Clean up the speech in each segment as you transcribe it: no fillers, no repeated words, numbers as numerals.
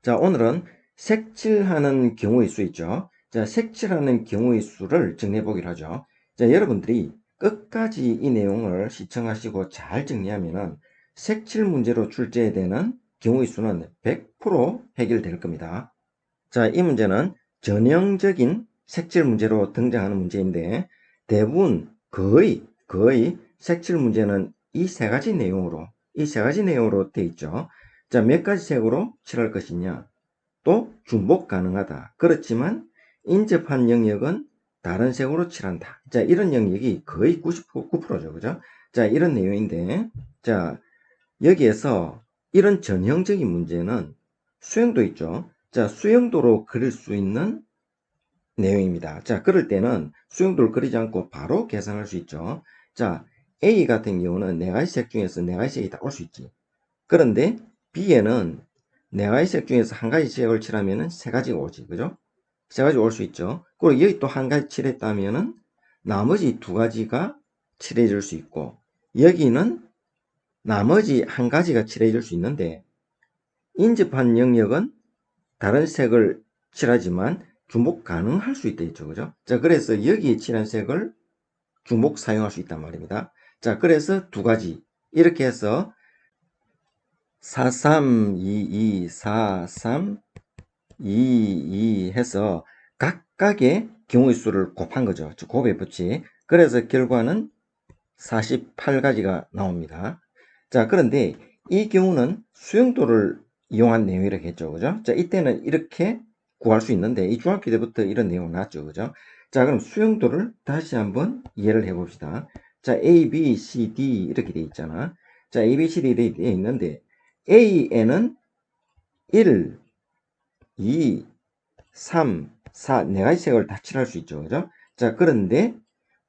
자, 오늘은 색칠하는 경우의 수 있죠. 자, 색칠하는 경우의 수를 정리해 보기로 하죠. 자, 여러분들이 끝까지 이 내용을 시청하시고 잘 정리하면은 색칠 문제로 출제되는 경우의 수는 100% 해결될 겁니다. 자, 이 문제는 전형적인 색칠 문제로 등장하는 문제인데 대부분 거의 색칠 문제는 이 세 가지 내용으로 되어 있죠. 자, 몇 가지 색으로 칠할 것이냐? 또 중복 가능하다. 그렇지만 인접한 영역은 다른 색으로 칠한다. 자, 이런 영역이 거의 99%죠. 그죠? 자, 이런 내용인데, 자, 여기에서 이런 전형적인 문제는 수영도 있죠. 자, 수영도로 그릴 수 있는 내용입니다. 자, 그럴 때는 수영도를 그리지 않고 바로 계산할 수 있죠. 자, A 같은 경우는 네 가지 색 중에서 네 가지 색이 다 올 수 있지. 그런데 B에는 네 가지 색 중에서 한 가지 색을 칠하면은 세 가지가 오지. 그죠? 세 가지 올 수 있죠. 그리고 여기 또 한 가지 칠했다면은 나머지 두 가지가 칠해질 수 있고, 여기는 나머지 한 가지가 칠해질 수 있는데, 인접한 영역은 다른 색을 칠하지만 중복 가능할 수 있다 했죠. 그죠? 자, 그래서 여기에 칠한 색을 중복 사용할 수 있단 말입니다. 자, 그래서 두 가지. 이렇게 해서 4322, 4322 해서 각각의 경우의 수를 곱한 거죠. 즉 곱해 붙이. 그래서 결과는 48가지가 나옵니다. 자, 그런데 이 경우는 수용도를 이용한 내용이라고 했죠. 그죠? 자, 이때는 이렇게 구할 수 있는데 이 중학교 때부터 이런 내용 나왔죠. 그죠? 자, 그럼 수용도를 다시 한번 이해를 해 봅시다. 자, A, B, C, D 이렇게 돼 있잖아. 자, A, B, C, D 돼 있는데 A에는 1, 2, 3, 4, 네 가지 색을 다 칠할 수 있죠. 그죠? 자, 그런데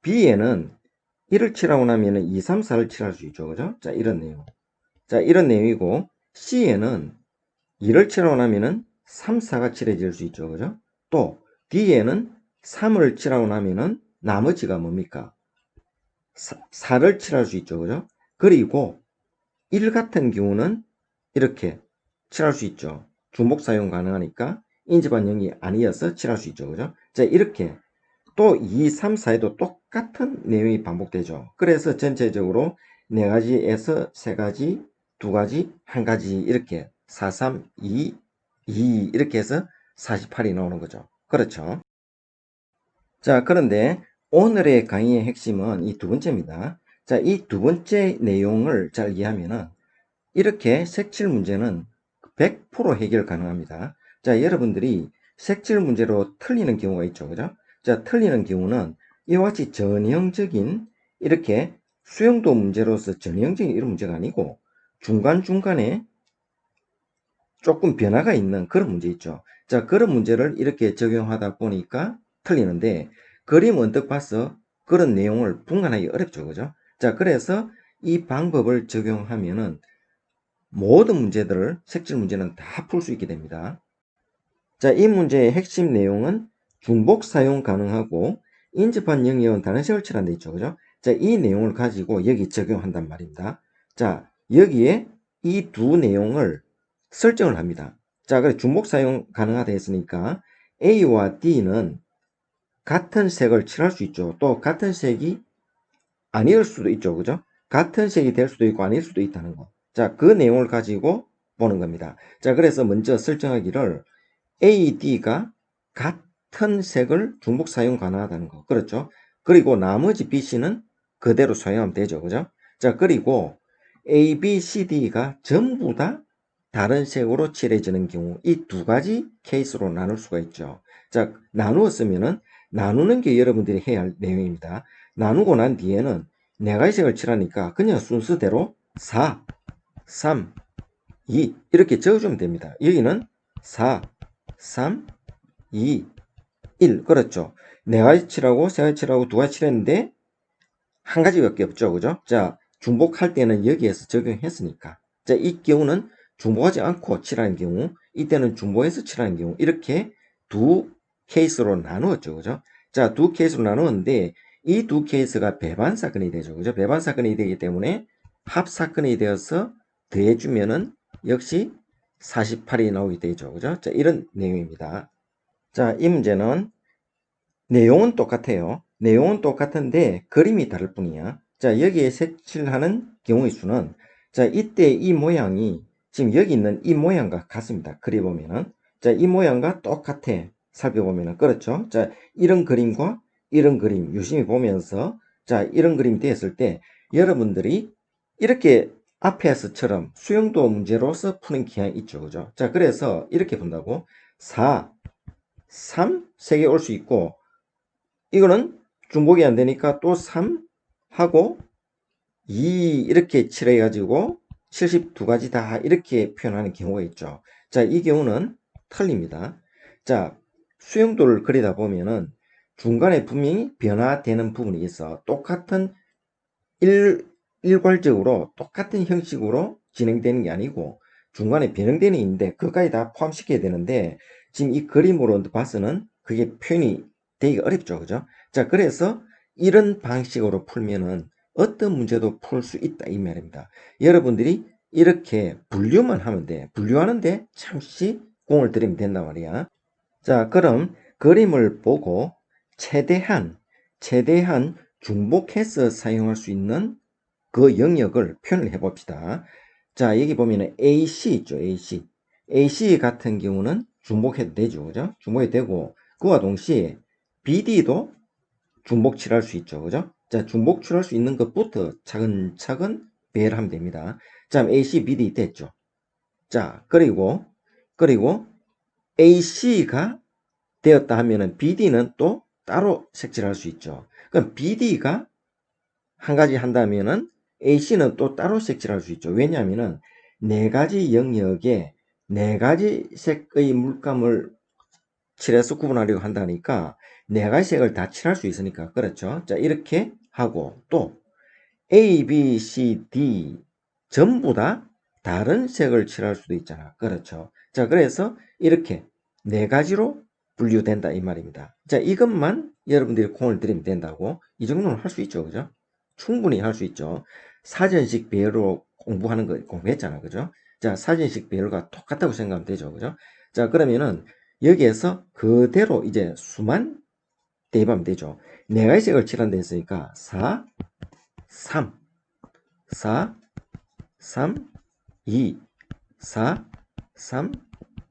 B에는 1을 칠하고 나면은 2, 3, 4를 칠할 수 있죠. 그죠? 자, 이런 내용. 자, 이런 내용이고, C에는 2를 칠하고 나면은 3, 4가 칠해질 수 있죠. 그죠? 또, D에는 3을 칠하고 나면은 나머지가 뭡니까? 4를 칠할 수 있죠. 그죠? 그리고 1 같은 경우는 이렇게 칠할 수 있죠. 중복 사용 가능하니까 인접한 영이 아니어서 칠할 수 있죠. 그죠? 자, 이렇게 또 2, 3, 4에도 똑같은 내용이 반복되죠. 그래서 전체적으로 4가지에서 3가지, 2가지, 1가지 이렇게 4, 3, 2, 2 이렇게 해서 48이 나오는 거죠. 그렇죠. 자, 그런데 오늘의 강의의 핵심은 이 두 번째입니다. 자, 이 두 번째 내용을 잘 이해하면은 이렇게 색칠 문제는 100% 해결 가능합니다. 자, 여러분들이 색칠 문제로 틀리는 경우가 있죠. 그죠? 자, 틀리는 경우는 이와 같이 전형적인 이렇게 수용도 문제로서 전형적인 이런 문제가 아니고 중간중간에 조금 변화가 있는 그런 문제 있죠. 자, 그런 문제를 이렇게 적용하다 보니까 틀리는데 그림 언뜻 봐서 그런 내용을 분간하기 어렵죠. 그죠? 자, 그래서 이 방법을 적용하면은 모든 문제들을 색칠 문제는 다 풀 수 있게 됩니다. 자, 이 문제의 핵심 내용은 중복 사용 가능하고 인접한 영역은 다른 색을 칠한다 있죠. 그죠? 자, 이 내용을 가지고 여기 적용한단 말입니다. 자, 여기에 이 두 내용을 설정을 합니다. 자, 그래 중복 사용 가능하다 했으니까 A와 D는 같은 색을 칠할 수 있죠. 또 같은 색이 아닐 수도 있죠. 그죠? 같은 색이 될 수도 있고 아닐 수도 있다는 거. 자, 그 내용을 가지고 보는 겁니다. 자, 그래서 먼저 설정하기를 A, D가 같은 색을 중복 사용 가능하다는 거. 그렇죠? 그리고 나머지 B, C는 그대로 사용하면 되죠. 그죠? 자, 그리고 A, B, C, D가 전부 다 다른 색으로 칠해지는 경우 이 두 가지 케이스로 나눌 수가 있죠. 자, 나누었으면은 나누는 게 여러분들이 해야 할 내용입니다. 나누고 난 뒤에는 네 가지 색을 칠하니까 그냥 순서대로 4, 3, 2 이렇게 적어주면 됩니다. 여기는 4, 3, 2, 1 그렇죠. 네 가지 칠하고 세 가지 칠하고 두 가지 칠했는데 한 가지밖에 없죠. 그죠? 자, 중복할 때는 여기에서 적용했으니까. 자, 이 경우는 중복하지 않고 칠하는 경우, 이때는 중복해서 칠하는 경우, 이렇게 두 케이스로 나누었죠. 그죠? 자, 두 케이스로 나누었는데, 이 두 케이스가 배반 사건이 되죠. 그죠? 배반 사건이 되기 때문에 합 사건이 되어서 더해주면은 역시 48이 나오게 되죠. 그죠? 자, 이런 내용입니다. 자, 이 문제는 내용은 똑같아요. 내용은 똑같은데 그림이 다를 뿐이야. 자, 여기에 색칠하는 경우의 수는, 자, 이때 이 모양이 지금 여기 있는 이 모양과 같습니다. 그려보면은. 자, 이 모양과 똑같아. 살펴보면은. 그렇죠? 자, 이런 그림과 이런 그림 유심히 보면서, 자, 이런 그림이 되었을 때 여러분들이 이렇게 앞에서처럼 수용도 문제로서 푸는 경향이 있죠. 그죠? 자, 그래서 이렇게 본다고 4, 3, 3개 올 수 있고, 이거는 중복이 안 되니까 또 3 하고 2 이렇게 칠해 가지고 72가지 다 이렇게 표현하는 경우가 있죠. 자, 이 경우는 틀립니다. 자, 수용도를 그리다 보면은 중간에 분명히 변화되는 부분이 있어. 똑같은 일괄적으로 똑같은 형식으로 진행되는 게 아니고 중간에 변형되는 게 있는데 그까지 다 포함시켜야 되는데 지금 이 그림으로 봐서는 그게 표현이 되기가 어렵죠. 그죠? 자, 그래서 이런 방식으로 풀면은 어떤 문제도 풀 수 있다 이 말입니다. 여러분들이 이렇게 분류만 하면 돼. 분류하는데 잠시 공을 들이면 된단 말이야. 자, 그럼 그림을 보고 최대한 중복해서 사용할 수 있는 그 영역을 표현을 해 봅시다. 자, 여기 보면은 AC 있죠. AC 같은 경우는 중복해도 되죠. 그죠? 중복해도 되고, 그와 동시에 BD도 중복 칠할 수 있죠. 그죠? 자, 중복 칠할 수 있는 것부터 차근차근 배열을 하면 됩니다. 자, AC, BD 됐죠. 자, 그리고 AC가 되었다 하면은 BD는 또 따로 색칠할 수 있죠. 그럼 BD가 한 가지 한다면은 AC는 또 따로 색칠할 수 있죠. 왜냐하면은 네 가지 영역에 네 가지 색의 물감을 칠해서 구분하려고 한다니까 네 가지 색을 다 칠할 수 있으니까. 그렇죠. 자, 이렇게 하고 또 A, B, C, D 전부 다 다른 색을 칠할 수도 있잖아. 그렇죠. 자, 그래서 이렇게 네 가지로 분류된다 이 말입니다. 자, 이것만 여러분들이 공을 들이면 된다고. 이 정도는 할 수 있죠. 그죠? 충분히 할 수 있죠. 사전식 배열로 공부하는 거 공부했잖아. 그죠? 자, 사전식 배열과 똑같다고 생각하면 되죠. 그죠? 자, 그러면은 여기에서 그대로 이제 수만 대입하면 되죠. 네 가지 색을 칠한다 했으니까 4, 3, 4, 3, 2, 4, 3,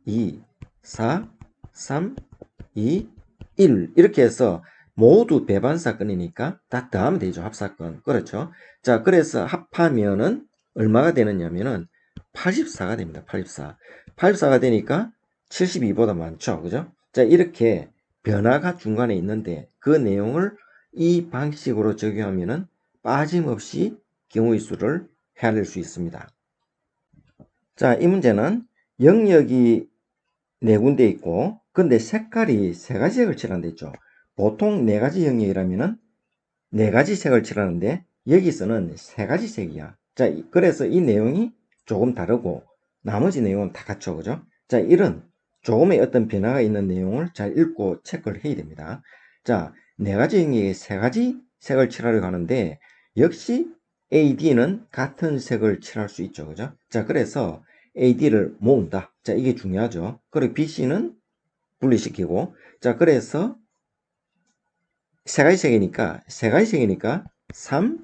2, 4, 3, 2, 1 이렇게 해서 모두 배반사건이니까 다 더하면 되죠. 합사건. 그렇죠. 자, 그래서 합하면은 얼마가 되느냐면은 84가 됩니다. 84. 84가 되니까 72보다 많죠. 그죠? 자, 이렇게 변화가 중간에 있는데 그 내용을 이 방식으로 적용하면은 빠짐없이 경우의 수를 헤아릴 수 있습니다. 자, 이 문제는 영역이 네 군데 있고 근데 색깔이 세 가지 색을 칠한다 했죠. 보통 네 가지 영역이라면은 네 가지 색을 칠하는데 여기서는 세 가지 색이야. 자, 그래서 이 내용이 조금 다르고 나머지 내용은 다 같죠. 그죠? 자, 이런 조금의 어떤 변화가 있는 내용을 잘 읽고 체크를 해야 됩니다. 자, 네 가지 영역에 세 가지 색을 칠하려고 하는데 역시 AD는 같은 색을 칠할 수 있죠. 그죠? 자, 그래서 AD를 모은다. 자, 이게 중요하죠. 그리고 BC는 분리시키고, 자, 그래서 세 가지 색이니까 3,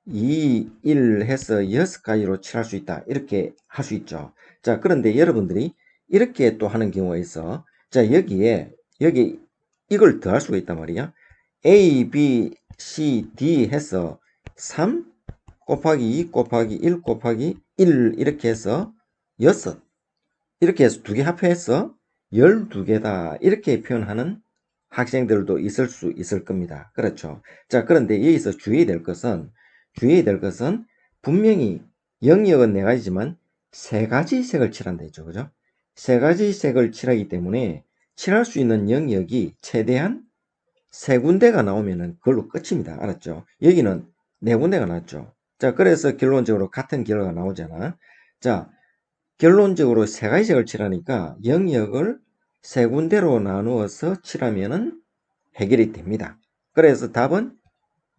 2, 1 해서 6가지로 칠할 수 있다. 이렇게 할 수 있죠. 자, 그런데 여러분들이 이렇게 또 하는 경우가 있어. 자, 여기 이걸 더 할 수가 있단 말이야. A, B, C, D 해서 3 곱하기 2 곱하기 1 곱하기 1 이렇게 해서 6 이렇게 해서 두 개 합해서 12개다. 이렇게 표현하는 학생들도 있을 수 있을 겁니다. 그렇죠. 자, 그런데 여기서 주의해야 될 것은 분명히 영역은 네 가지지만 세 가지 색을 칠한다 했죠. 그죠? 세 가지 색을 칠하기 때문에 칠할 수 있는 영역이 최대한 세 군데가 나오면은 그걸로 끝입니다. 알았죠? 여기는 네 군데가 나왔죠. 자, 그래서 결론적으로 같은 결과가 나오잖아. 자, 결론적으로 세 가지 색을 칠하니까 영역을 세 군데로 나누어서 칠하면은 해결이 됩니다. 그래서 답은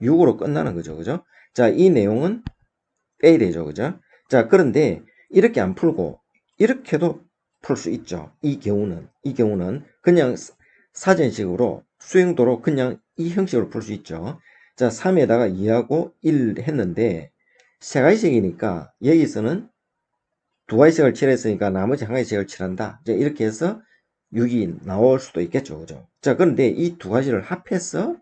6으로 끝나는 거죠. 그죠? 자, 이 내용은 빼야 되죠. 그죠? 자, 그런데 이렇게 안 풀고 이렇게도 풀 수 있죠. 이 경우는 그냥 사전식으로 수행도로 그냥 이 형식으로 풀 수 있죠. 자, 3에다가 2하고 1 했는데 세 가지씩이니까 여기서는 두 가지씩을 칠했으니까 나머지 한 가지씩을 칠한다. 이제 이렇게 해서 6이 나올 수도 있겠죠. 그죠? 자, 그런데 이 두 가지를 합해서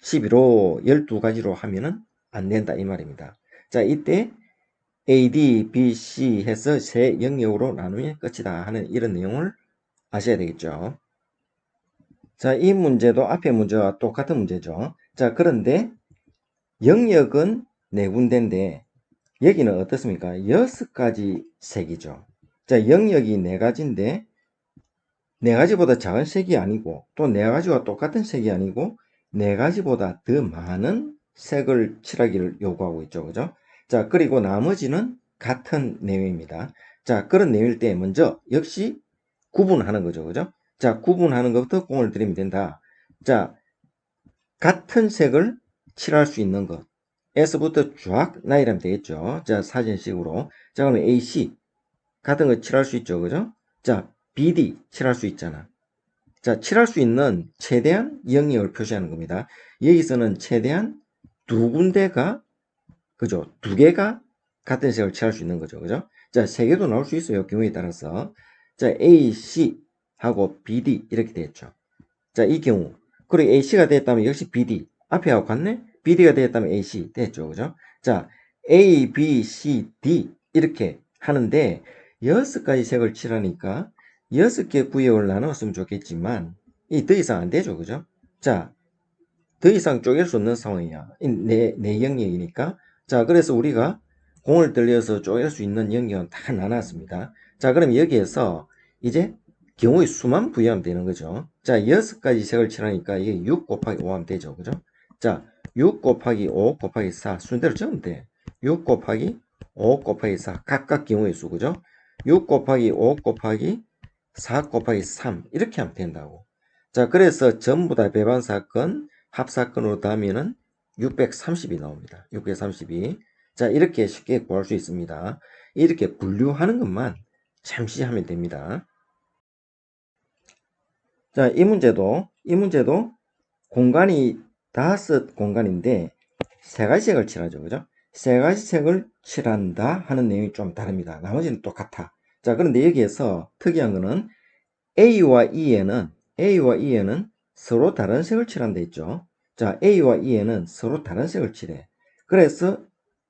11로 12가지로 하면은 안 된다 이 말입니다. 자, 이때 A, D, B, C 해서 세 영역으로 나누면 끝이다 하는 이런 내용을 아셔야 되겠죠. 자, 이 문제도 앞의 문제와 똑같은 문제죠. 자, 그런데 영역은 네 군데인데 여기는 어떻습니까? 6가지 색이죠. 자, 영역이 네 가지인데 네 가지보다 작은 색이 아니고 또 네 가지와 똑같은 색이 아니고 네 가지보다 더 많은 색을 칠하기를 요구하고 있죠. 그죠? 자, 그리고 나머지는 같은 내용입니다. 자, 그런 내용일 때 먼저 역시 구분하는 거죠. 그죠? 자, 구분하는 것부터 공을 들이면 된다. 자, 같은 색을 칠할 수 있는 것. S부터 쫙 나열하면 되겠죠. 자, 사진식으로. 자, 그러면 AC. 같은 거 칠할 수 있죠. 그죠? 자, BD. 칠할 수 있잖아. 자, 칠할 수 있는 최대한 영역을 표시하는 겁니다. 여기서는 최대한 두 군데가, 그죠? 두 개가 같은 색을 칠할 수 있는 거죠. 그죠? 자, 세 개도 나올 수 있어요. 경우에 따라서. 자, AC 하고 BD 이렇게 되겠죠. 자, 이 경우. 그리고 AC가 됐다면 역시 BD. 앞에 하고 같네? BD가 됐다면 AC 됐죠. 그죠? 자, A, B, C, D 이렇게 하는데 6가지 색을 칠하니까 6개 구역을 나눴으면 좋겠지만 더 이상 안 되죠. 그죠? 자, 더 이상 쪼갤 수 없는 상황이야. 내 영역이니까. 자, 그래서 우리가 공을 들여서 쪼갤 수 있는 영역은 다 나눴습니다. 자, 그럼 여기에서 이제 경우의 수만 부여하면 되는 거죠. 자, 6가지 색을 칠하니까 이게 6 곱하기 5 하면 되죠. 그죠? 자, 6 곱하기 5 곱하기 4 순대로 적으면 돼. 6 곱하기 5 곱하기 4 각각 경우의 수. 그죠? 6 곱하기 5 곱하기 4 곱하기 3 이렇게 하면 된다고. 자, 그래서 전부 다 배반 사건 합사건으로 더하면은 630이 나옵니다. 632. 자, 이렇게 쉽게 구할 수 있습니다. 이렇게 분류하는 것만 잠시 하면 됩니다. 자, 이 문제도 공간이 5 공간인데 세 가지 색을 칠하죠. 그죠? 세 가지 색을 칠한다 하는 내용이 좀 다릅니다. 나머지는 똑같아. 자, 그런데 여기에서 특이한 거는 A와 E에는 서로 다른 색을 칠한다 했죠. 자, A와 E에는 서로 다른 색을 칠해. 그래서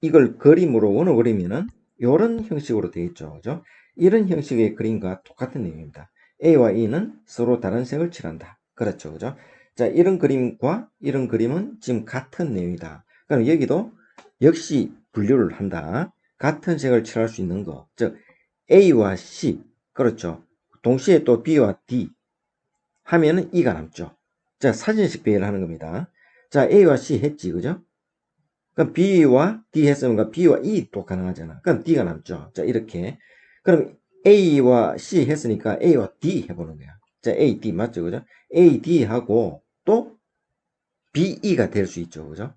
이걸 그림으로 원을 그리면은 이런 형식으로 되어 있죠. 그죠? 이런 형식의 그림과 똑같은 내용입니다. A와 E는 서로 다른 색을 칠한다. 그렇죠. 그죠? 자, 이런 그림과 이런 그림은 지금 같은 내용이다. 그럼 여기도 역시 분류를 한다. 같은 색을 칠할 수 있는 거. 즉, A와 C. 그렇죠. 동시에 또 B와 D 하면은 E가 남죠. 자, 사진식 배열을 하는 겁니다. 자, A와 C 했지, 그죠? 그럼 B와 D 했으면 B와 E 또 가능하잖아. 그럼 D가 남죠. 자, 이렇게. 그럼 A와 C 했으니까 A와 D 해보는 거야. 자, A, D 맞죠, 그죠? A, D 하고 또 B, E가 될 수 있죠, 그죠?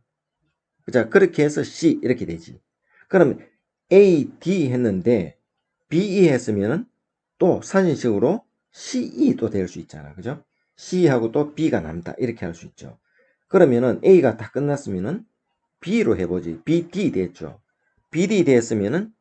자, 그렇게 해서 C 이렇게 되지. 그럼 A, D 했는데 B, E 했으면은 또 사진식으로 CE도 될 수 있잖아. 그죠? C하고 또 B가 남다. 이렇게 할 수 있죠. 그러면은 A가 다 끝났으면은 B로 해보지. BD 됐죠. BD 됐으면은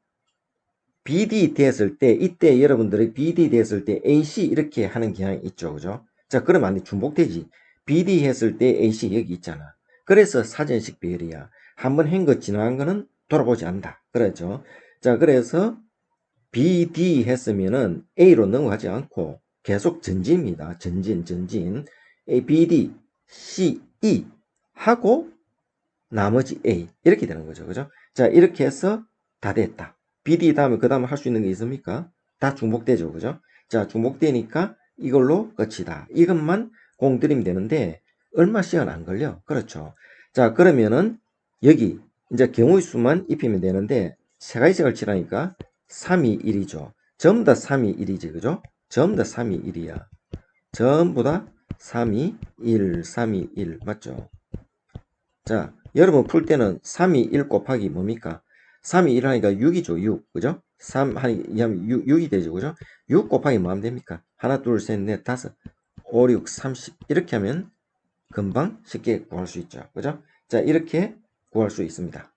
BD 됐을 때, 이때 여러분들이 BD 됐을 때 AC 이렇게 하는 경향이 있죠. 그죠? 자, 그러면 안 돼. 중복되지. BD 했을 때 AC 여기 있잖아. 그래서 사전식 배열이야. 한번 한 거 지나간 거는 돌아보지 않는다. 그렇죠? 자, 그래서 BD 했으면은 A로 넘어가지 않고 계속 전진입니다. 전진. A, BD, C, E 하고 나머지 A 이렇게 되는 거죠. 그죠? 자, 이렇게 해서 다 됐다. BD 다음에 그 다음에 할 수 있는 게 있습니까? 다 중복되죠. 그죠? 자, 중복되니까 이걸로 끝이다. 이것만 공들이면 되는데 얼마 시간 안 걸려. 그렇죠? 자, 그러면은 여기 이제 경우의 수만 입히면 되는데 세 가지 색을 칠하니까 3이 1이죠. 전부 다 3이 1이지. 그죠? 전부 다 3이 1이야. 전부 다 3이 1, 3이 1. 맞죠? 자, 여러분 풀 때는 3이 1 곱하기 뭡니까? 3이 1하니까 6이죠. 6. 그죠? 3 하니 6이 되죠. 그죠? 6 곱하기 뭐 하면 됩니까? 하나, 둘, 셋, 넷, 다섯. 5, 6, 30. 이렇게 하면 금방 쉽게 구할 수 있죠. 그죠? 자, 이렇게 구할 수 있습니다.